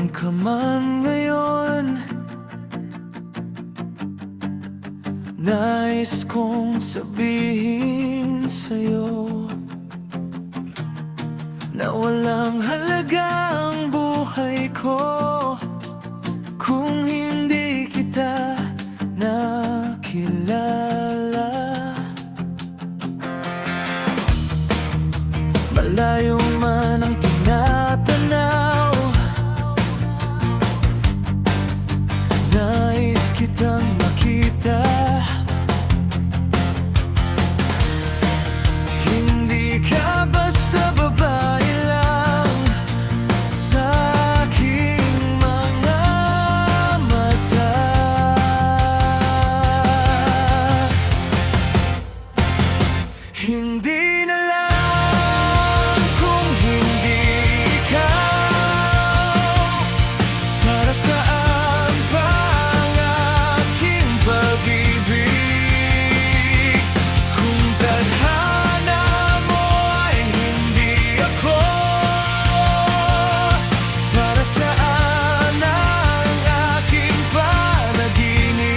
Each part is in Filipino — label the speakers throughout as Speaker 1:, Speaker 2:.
Speaker 1: Nasaan ka man ngayon, nais kong sabihin sa'yo na walang halaga ang buhay ko kung hindi kita nakilala. Malayo man ang tinatanaw, nais kitang makita. Hindi ka basta babae lang sa aking mga mata. Hindi na lang kung hindi ikaw, para saan pa ang aking pag-ibig? Kung tadhana mo ay hindi ako, para saan ang aking panaginip?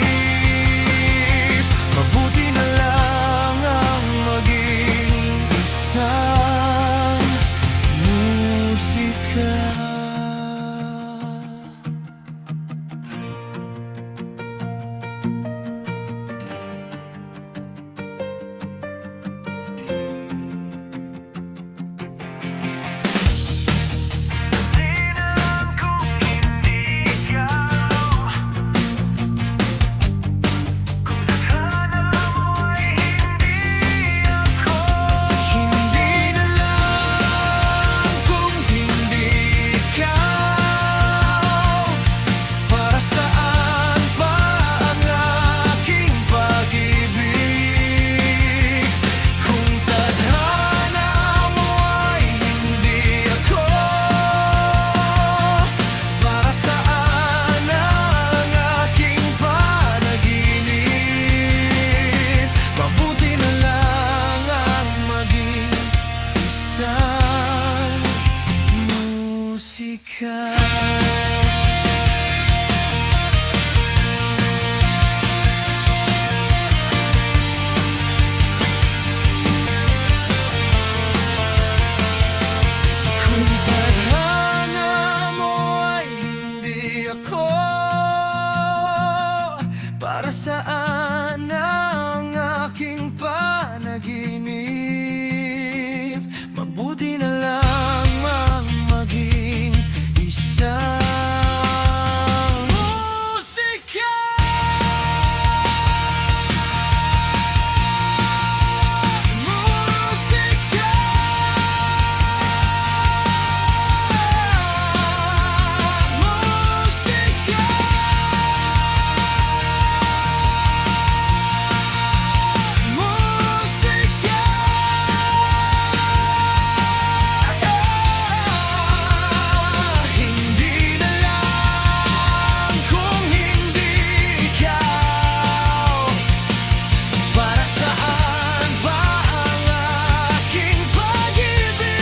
Speaker 1: Mabuti na lang ang maging isang musika. Hindi na lang kung hindi ikaw, para saan pa ang aking pag-ibig? Kung tadhana mo ay hindi ako, para saan ang aking panaginip? Mabuti na lang ang maging isang musika. Kung tadhana mo ay hindi ako, para saan ang aking panaginip? Mabuti na lang ang maging isang musika. Musika. Musika. Musika. Hindi na lang kung hindi ikaw, para saan pa ang aking pag-ibig?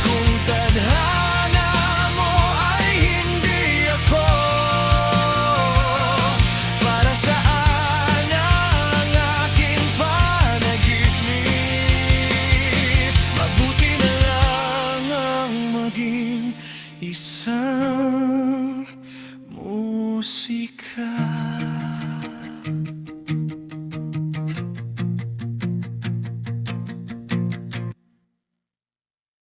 Speaker 1: Kung tadhana mo ay hindi ako, para saan ang aking panaginip? Mabuti na lang ang maging isang musika.